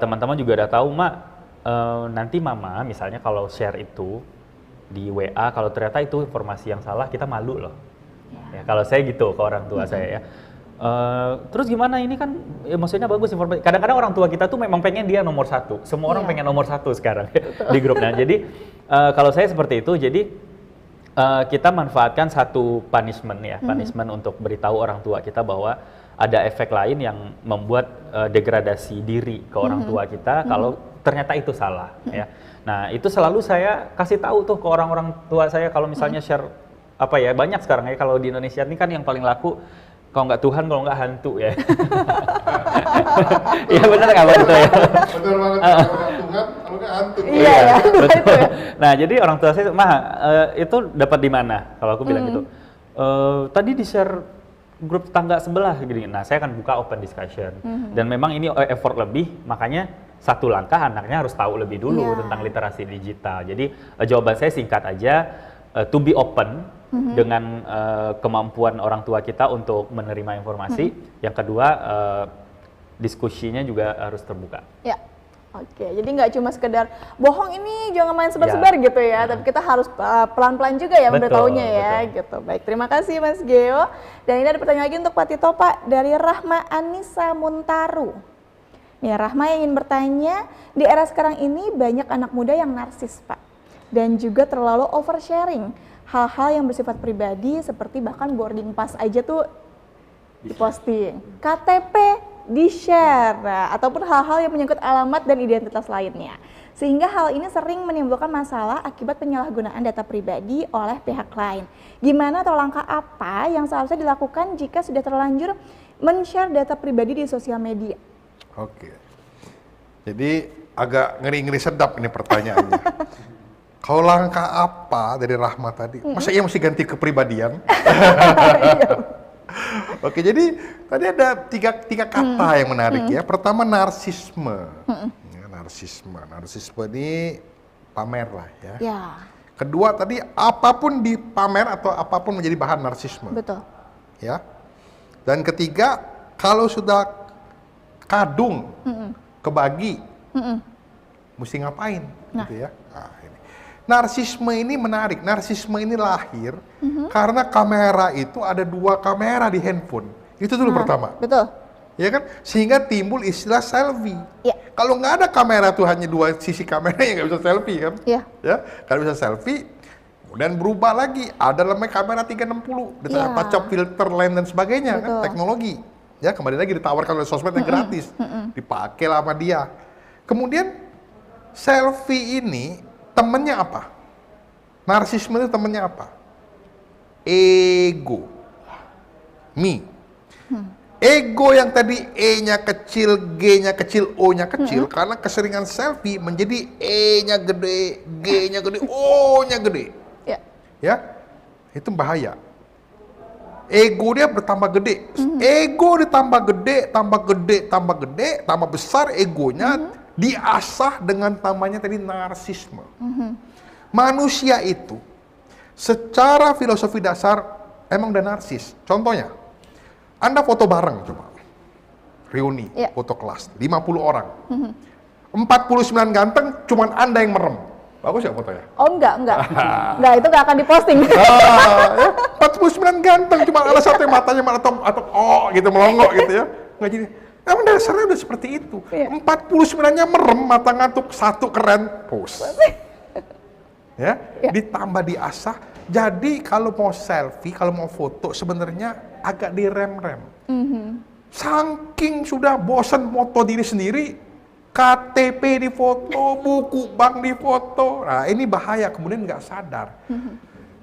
C: teman-teman juga udah tahu, Mak. Nanti Mama misalnya kalau share itu di WA, kalau ternyata itu informasi yang salah, kita malu loh. Ya, kalau saya gitu ke orang tua saya ya. Terus gimana ini kan ya maksudnya bagus informasi. Kadang-kadang orang tua kita tuh memang pengen dia nomor satu. Semua orang pengen nomor satu sekarang di grupnya. Jadi kalau saya seperti itu, jadi kita manfaatkan satu punishment ya, punishment untuk beritahu orang tua kita bahwa ada efek lain yang membuat degradasi diri ke orang tua kita kalau ternyata itu salah ya. Nah, itu selalu saya kasih tahu tuh ke orang-orang tua saya kalau misalnya share banyak sekarang ya, kalau di Indonesia ini kan yang paling laku kalau nggak Tuhan, kalau nggak hantu ya. Iya benar nggak Pak Tito ya?
B: Betul banget, kalau nggak Tuhan, kalau nggak hantu.
A: Iya,
C: betul. Nah, jadi orang tua saya, itu dapat di mana? Kalau aku bilang gitu. Tadi di share grup tetangga sebelah gini. Nah, saya akan buka open discussion. Dan memang ini effort lebih, makanya satu langkah anaknya harus tahu lebih dulu tentang literasi digital. Jadi jawaban saya singkat aja, to be open dengan kemampuan orang tua kita untuk menerima informasi. Yang kedua, diskusinya juga harus terbuka.
A: Ya, oke. Jadi nggak cuma sekedar bohong ini jangan main sebar-sebar gitu ya, tapi kita harus pelan-pelan juga ya memberitahunya ya, gitu. Baik, terima kasih Mas Geo. Dan ini ada pertanyaan lagi untuk Pak Tito, Pak, dari Rahma Anissa Muntaru. Nih, Rahma yang ingin bertanya, di era sekarang ini banyak anak muda yang narsis, Pak, dan juga terlalu oversharing hal-hal yang bersifat pribadi, seperti bahkan boarding pass aja tuh diposting, KTP di-share, ataupun hal-hal yang menyangkut alamat dan identitas lainnya. Sehingga hal ini sering menimbulkan masalah akibat penyalahgunaan data pribadi oleh pihak lain. Gimana atau langkah apa yang seharusnya dilakukan jika sudah terlanjur men-share data pribadi di sosial media?
B: Oke, jadi agak ngeri-ngeri sedap ini pertanyaannya. Kalau langkah apa dari Rahma tadi? Masa iya mesti ganti kepribadian? Oke, jadi tadi ada tiga kata yang menarik ya. Pertama, narsisme. Ya, narsisme ini pamer lah ya. Kedua tadi, apapun dipamer atau apapun menjadi bahan narsisme.
A: Betul.
B: Ya. Dan ketiga, kalau sudah kadung, kebagi, mesti ngapain? Gitu ya. Nah, ini. Narsisme ini menarik. Narsisme ini lahir karena kamera itu ada 2 kamera di handphone. Itu dulu pertama.
A: Betul.
B: Ya kan? Sehingga timbul istilah selfie.
A: Ya.
B: Kalau nggak ada kamera tuh hanya 2 sisi kamera ya nggak bisa selfie kan?
A: Iya.
B: Ya, kalau bisa selfie. Kemudian berubah lagi. Ada namanya kamera 360. Touch-up filter, lens dan sebagainya kan? Teknologi. Ya, kembali lagi ditawarkan oleh sosmed yang gratis. Dipakai lah sama dia. Kemudian selfie ini temennya apa? Narsisme itu temennya apa? Ego. Me. Ego yang tadi E-nya kecil, G-nya kecil, O-nya kecil, karena keseringan selfie menjadi E-nya gede, G-nya gede, O-nya gede. Ya, itu bahaya. Ego dia bertambah gede. Ego ditambah gede, tambah gede, tambah gede, tambah besar egonya, diasah dengan namanya tadi narsisme. Manusia itu secara filosofi dasar emang udah narsis. Contohnya, Anda foto bareng coba. Reuni, foto kelas, 50 orang. 49 ganteng, cuman Anda yang merem. Bagus ya fotonya?
A: Oh enggak. Enggak, itu enggak akan diposting.
B: Ya, 49 ganteng, cuma ada satu yang matanya atau gitu melongo gitu ya. Nggak jadi. Emang dasarnya udah seperti itu.
A: Iya.
B: 49-nya merem, mata ngantuk, satu keren, pose. Ya,
A: Iya.
B: ditambah diasah. Jadi kalau mau selfie, kalau mau foto sebenarnya agak direm-rem. Saking sudah bosan foto diri sendiri, KTP di foto, buku bank di foto. Nah ini bahaya, kemudian nggak sadar.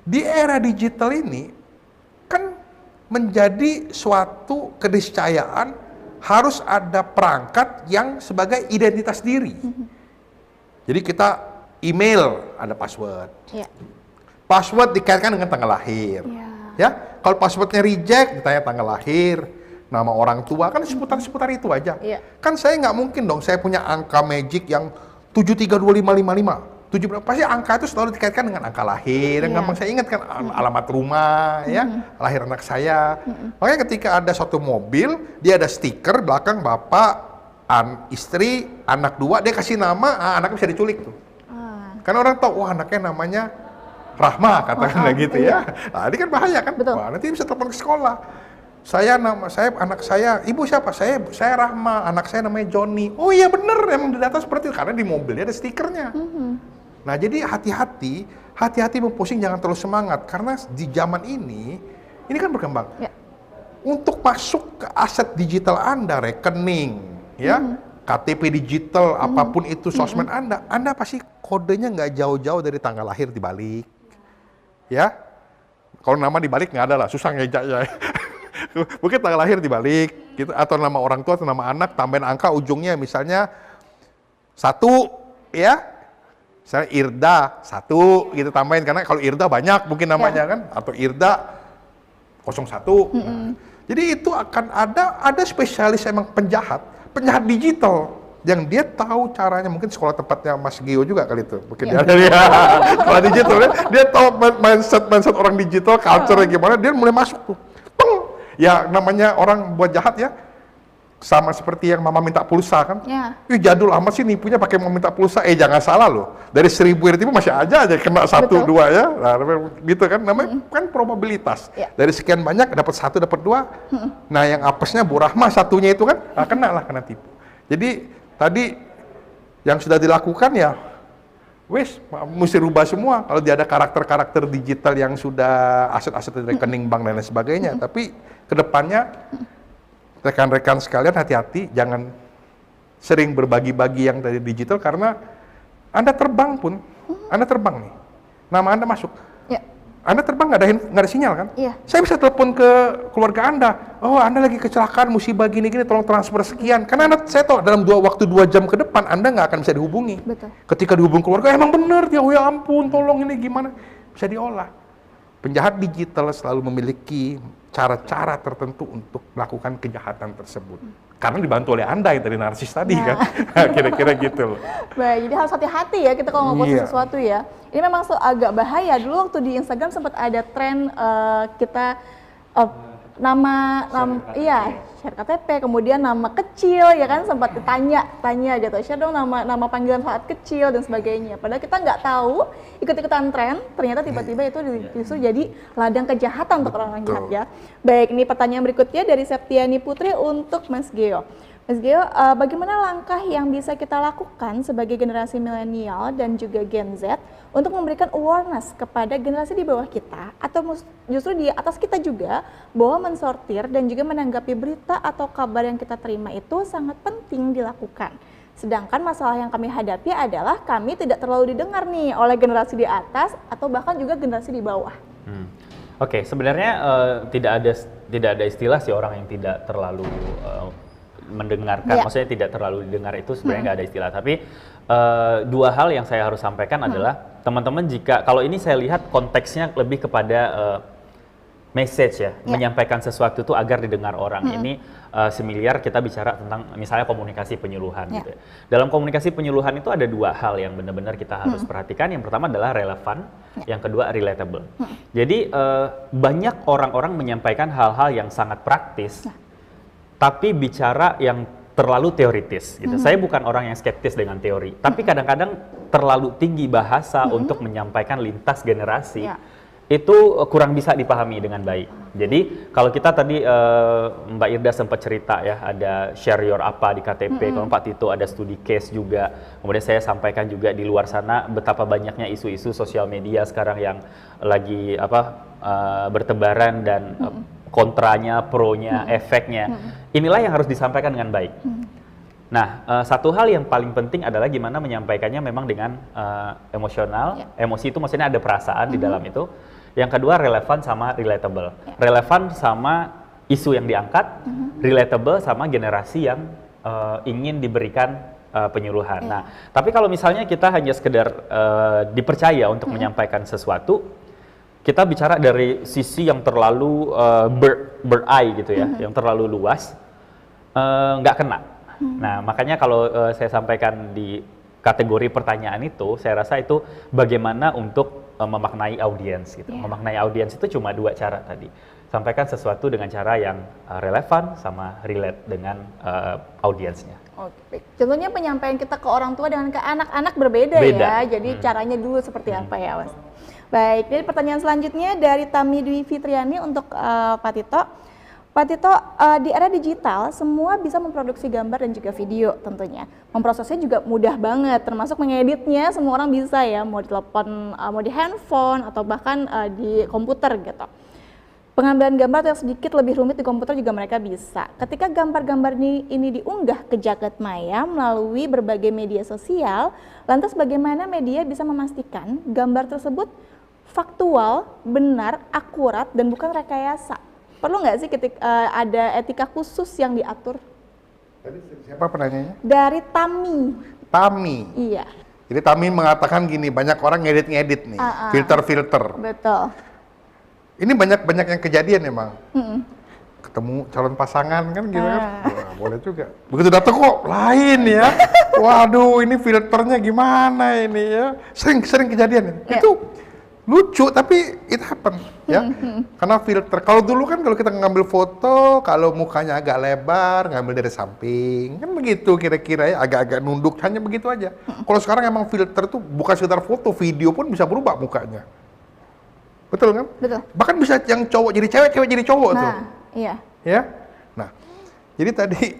B: Di era digital ini, kan menjadi suatu keniscayaan harus ada perangkat yang sebagai identitas diri. Jadi kita email, ada password.
A: Iya.
B: Password dikaitkan dengan tanggal lahir.
A: Iya.
B: Ya, kalau passwordnya reject, ditanya tanggal lahir, nama orang tua, kan seputar-seputar itu aja.
A: Iya.
B: Kan saya nggak mungkin dong, saya punya angka magic yang 732555. Pasti angka itu selalu dikaitkan dengan angka lahir, yang
A: Iya.
B: gampang saya ingat kan, alamat rumah, ya, lahir anak saya. Makanya ketika ada suatu mobil, dia ada stiker belakang bapak, istri, anak dua, dia kasih nama, anaknya bisa diculik tuh. Karena orang tahu, wah anaknya namanya Rahma, katakanlah gitu ya. Nah ini kan bahaya kan,
A: Betul.
B: wah nanti bisa telepon ke sekolah. Anak saya, ibu siapa? Saya Rahma, anak saya namanya Joni. Oh iya bener, emang di data seperti itu, karena di mobilnya ada stikernya. Nah jadi hati-hati memposting, jangan terlalu semangat, karena di zaman ini kan berkembang.
A: Ya.
B: Untuk masuk ke aset digital Anda, rekening, ya, KTP digital, apapun itu sosmed Anda pasti kodenya nggak jauh-jauh dari tanggal lahir dibalik, ya. Kalau nama dibalik nggak ada lah, susah ngejaknya. Mungkin tanggal lahir dibalik, gitu, atau nama orang tua atau nama anak, tambahin angka ujungnya, misalnya 1, ya. Misalnya Irda 1 gitu, tambahin, karena kalau Irda banyak mungkin namanya kan, atau Irda 01. Nah, jadi itu akan ada spesialis emang penjahat digital yang dia tahu caranya, mungkin sekolah tempatnya Mas Gio juga kali itu, mungkin dia sekolah digital ya, dia tahu mindset orang digital, culture gimana, dia mulai masuk tuh. Ya namanya orang buat jahat ya, sama seperti yang mama minta pulsa kan.
A: Ya.
B: Ih jadul amat sih nipunya pakai mau minta pulsa. Jangan salah loh. Dari 1000 yang tipu masih aja kena 1, 2 ya. Nah, gitu kan namanya kan probabilitas.
A: Ya.
B: Dari sekian banyak dapat 1, dapat 2. Nah, yang apesnya Bu Rahma satunya itu kan kena tipu. Jadi tadi yang sudah dilakukan ya wes mesti rubah semua. Kalau dia ada karakter-karakter digital yang sudah aset-aset dari rekening bank dan lain sebagainya, tapi kedepannya rekan-rekan sekalian hati-hati, jangan sering berbagi-bagi yang dari digital, karena Anda terbang pun, Anda terbang nih, nama Anda masuk,
A: Ya.
B: Anda terbang nggak ada sinyal kan?
A: Iya.
B: Saya bisa telepon ke keluarga Anda, oh Anda lagi kecelakaan, musibah gini-gini, tolong transfer sekian, karena saya tahu dalam waktu 2 jam ke depan Anda nggak akan bisa dihubungi.
A: Betul.
B: Ketika dihubung keluarga, emang bener dia, oh ya ampun, tolong ini gimana, bisa diolah. Penjahat digital selalu memiliki cara-cara tertentu untuk melakukan kejahatan tersebut. Karena dibantu oleh Anda yang tadi narsis tadi kan. Kira-kira gitu loh.
A: Baik, jadi harus hati-hati ya kita kalau mau posting
B: Iya.
A: sesuatu ya. Ini memang agak bahaya. Dulu waktu di Instagram sempat ada tren kita nama share KTP, kemudian nama kecil ya kan, sempat tanya gitu, share dong nama panggilan saat kecil dan sebagainya. Padahal kita nggak tahu, ikut-ikutan tren, ternyata tiba-tiba itu justru jadi ladang kejahatan untuk orang-orang jahat ya. Baik, ini pertanyaan berikutnya dari Septiani Putri untuk Mas Geo. Mas Geo, bagaimana langkah yang bisa kita lakukan sebagai generasi milenial dan juga Gen Z untuk memberikan awareness kepada generasi di bawah kita atau justru di atas kita juga, bahwa mensortir dan juga menanggapi berita atau kabar yang kita terima itu sangat penting dilakukan. Sedangkan masalah yang kami hadapi adalah kami tidak terlalu didengar nih oleh generasi di atas atau bahkan juga generasi di bawah.
C: Oke, sebenarnya tidak ada istilah sih orang yang tidak terlalu mendengarkan, maksudnya tidak terlalu didengar itu sebenarnya nggak ada istilah. Tapi 2 hal yang saya harus sampaikan adalah teman-teman, jika kalau ini saya lihat konteksnya lebih kepada message ya, menyampaikan sesuatu itu agar didengar orang. Ini semiliar kita bicara tentang misalnya komunikasi penyuluhan gitu ya. Dalam komunikasi penyuluhan itu ada 2 hal yang benar-benar kita harus perhatikan. Yang pertama adalah relevan, yang kedua relatable. Jadi banyak orang-orang menyampaikan hal-hal yang sangat praktis, tapi bicara yang terlalu teoritis gitu. Saya bukan orang yang skeptis dengan teori, tapi kadang-kadang terlalu tinggi bahasa untuk menyampaikan lintas generasi.
A: Ya.
C: Itu kurang bisa dipahami dengan baik. Jadi kalau kita tadi Mbak Irda sempat cerita ya, ada share your apa di KTP, kalau Pak Tito ada studi case juga. Kemudian saya sampaikan juga di luar sana betapa banyaknya isu-isu sosial media sekarang yang lagi bertebaran dan kontranya, pronya, efeknya. Inilah yang harus disampaikan dengan baik. Nah, satu hal yang paling penting adalah gimana menyampaikannya memang dengan emosional. Emosi itu maksudnya ada perasaan di dalam itu. Yang kedua relevan sama relatable. Relevan sama isu yang diangkat, relatable sama generasi yang ingin diberikan penyuluhan. Nah, tapi kalau misalnya kita hanya sekedar dipercaya untuk menyampaikan sesuatu, kita bicara dari sisi yang terlalu bird eye gitu ya, yang terlalu luas, nggak kena. Nah, makanya kalau saya sampaikan di kategori pertanyaan itu, saya rasa itu bagaimana untuk memaknai audiens gitu. Memaknai audiens itu cuma dua cara tadi. Sampaikan sesuatu dengan cara yang relevan sama relate dengan audiensnya.
A: Oke. Contohnya penyampaian kita ke orang tua dengan ke anak-anak berbeda ya. Jadi caranya dulu seperti apa ya, Mas? Baik, jadi pertanyaan selanjutnya dari Tami Dwi Fitriani untuk Pak Tito. Pak Tito, di era digital semua bisa memproduksi gambar dan juga video tentunya. Memprosesnya juga mudah banget, termasuk mengeditnya semua orang bisa ya, mau di telepon, mau di handphone, atau bahkan di komputer gitu. Pengambilan gambar yang sedikit lebih rumit di komputer juga mereka bisa. Ketika gambar-gambar ini diunggah ke jagat maya melalui berbagai media sosial, lantas bagaimana media bisa memastikan gambar tersebut faktual, benar, akurat, dan bukan rekayasa? Perlu nggak sih ada etika khusus yang diatur?
B: Tadi siapa penanyanya?
A: Dari Tami.
B: Tami.
A: Iya.
B: Jadi Tami mengatakan gini, banyak orang ngedit nih, filter-filter.
A: Betul.
B: Ini banyak yang kejadian emang. Ketemu calon pasangan kan gitu kan, wah, boleh juga. Begitu datang kok lain ya. Waduh, ini filternya gimana ini ya? Sering kejadian. Itu lucu tapi it happen ya. Karena filter. Kalau dulu kan kalau kita ngambil foto, kalau mukanya agak lebar, ngambil dari samping, kan begitu kira-kira ya, agak-agak nunduk, hanya begitu aja. Kalau sekarang emang filter tuh bukan sekedar foto, video pun bisa berubah mukanya. Betul kan?
A: Betul.
B: Bahkan bisa yang cowok jadi cewek, cewek jadi cowok tuh.
A: Iya.
B: Ya. Nah, jadi tadi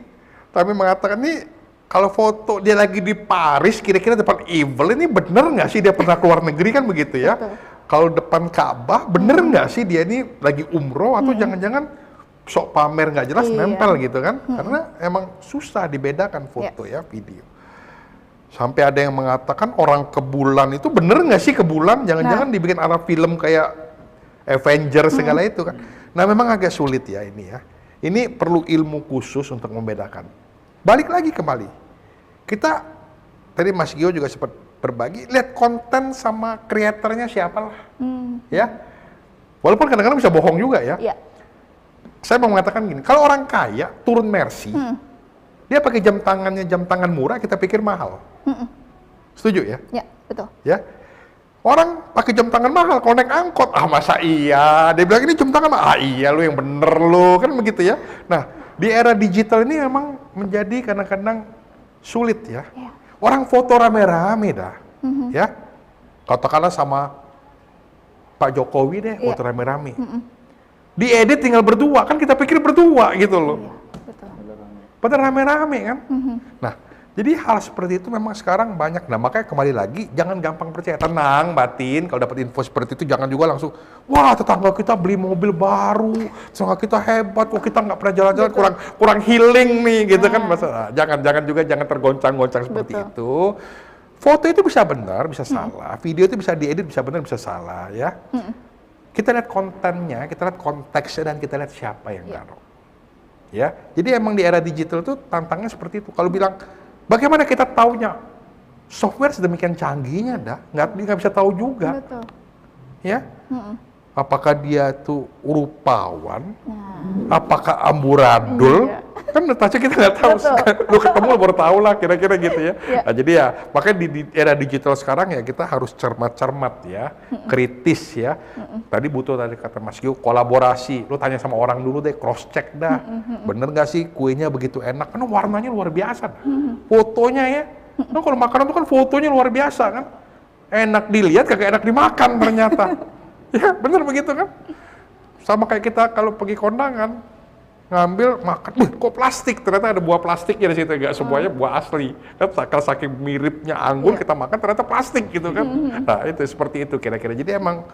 B: kami mengatakan nih, kalau foto dia lagi di Paris, kira-kira depan Eiffel, ini bener nggak sih dia pernah keluar negeri kan begitu ya? Kalau depan Ka'bah, bener nggak sih dia ini lagi umroh atau jangan-jangan sok pamer nggak jelas nempel gitu kan? Karena emang susah dibedakan foto ya, video. Sampai ada yang mengatakan orang ke bulan itu bener nggak sih ke bulan? Jangan-jangan dibikin ala film kayak Avengers segala itu kan? Nah memang agak sulit ya ini ya. Ini perlu ilmu khusus untuk membedakan. Balik lagi kembali, kita tadi Mas Gio juga sempat berbagi, lihat konten sama kreatornya siapa lah, ya. Walaupun kadang-kadang bisa bohong juga ya. Saya mau mengatakan gini, kalau orang kaya turun Mercy, dia pakai jam tangan murah, kita pikir mahal. Setuju ya?
A: Ya, betul.
B: Ya. Orang pakai jam tangan mahal, kalau naik angkot, masa iya? Dia bilang ini jam tangan mahal, iya lu yang bener lu, kan begitu ya. Nah, di era digital ini memang menjadi kadang-kadang sulit ya. Orang foto rame-rame dah, ya. Katakanlah sama Pak Jokowi deh, foto rame-rame. Diedit tinggal berdua, kan kita pikir berdua gitu loh.
A: Betul.
B: Padahal rame-rame kan. Nah, jadi hal seperti itu memang sekarang banyak. Nah, makanya kembali lagi, jangan gampang percaya. Tenang, batin, kalau dapat info seperti itu jangan juga langsung, wah tetangga kita beli mobil baru, tetangga kita hebat, kok kita nggak pernah jalan-jalan, kurang healing nih, gitu kan. Masalah. Jangan tergoncang-goncang seperti itu. Foto itu bisa benar, bisa salah. Video itu bisa diedit, bisa benar, bisa salah, ya. Kita lihat kontennya, kita lihat konteksnya, dan kita lihat siapa yang naruh. Ya, jadi emang di era digital tuh tantangannya seperti itu. Kalau bilang, bagaimana kita taunya? Software sedemikian canggihnya dah, nggak bisa tahu juga.
A: Betul.
B: Ya, apakah dia tuh rupawan, apakah amburadul, kan netanya kita nggak tahu. Lu ketemu lu baru tahu lah, kira-kira gitu ya. Nah, jadi ya, makanya di era digital sekarang ya kita harus cermat-cermat ya, kritis ya. Tadi kata Mas Gio, kolaborasi. Lu tanya sama orang dulu deh, cross check dah, bener nggak sih kuenya begitu enak? Karena warnanya luar biasa, fotonya ya. Nah, kalau makanan itu kan fotonya luar biasa kan. Enak dilihat, kagak enak dimakan ternyata. Ya, bener begitu kan? Sama kayak kita kalau pergi kondangan, ngambil makan, kok plastik? Ternyata ada buah plastiknya di situ, nggak semuanya buah asli. Kan kalau saking miripnya anggur kita makan ternyata plastik gitu kan. Nah itu seperti itu kira-kira. Jadi emang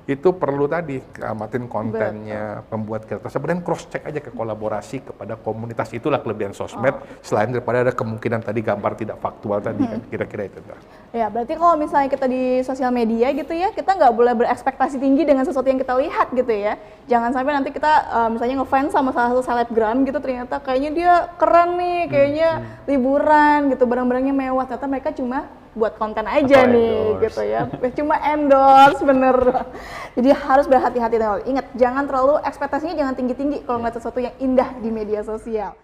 B: itu perlu tadi amatin kontennya, pembuat kreatif, kemudian cross check aja ke kolaborasi kepada komunitas. Itulah kelebihan sosmed, selain daripada ada kemungkinan tadi gambar tidak faktual tadi kan, kira-kira itu.
A: Ya, berarti kalau misalnya kita di sosial media gitu ya, kita nggak boleh berekspektasi tinggi dengan sesuatu yang kita lihat gitu ya. Jangan sampai nanti kita misalnya ngefans sama salah satu selebgram gitu, ternyata kayaknya dia keren nih, kayaknya liburan gitu, barang-barangnya mewah, ternyata mereka cuma buat konten aja
C: atau
A: nih
C: endorse.
A: gitu ya. Cuma endorse bener. Jadi harus berhati-hati. Ingat, jangan terlalu ekspektasinya jangan tinggi-tinggi kalau ngeliat sesuatu yang indah di media sosial.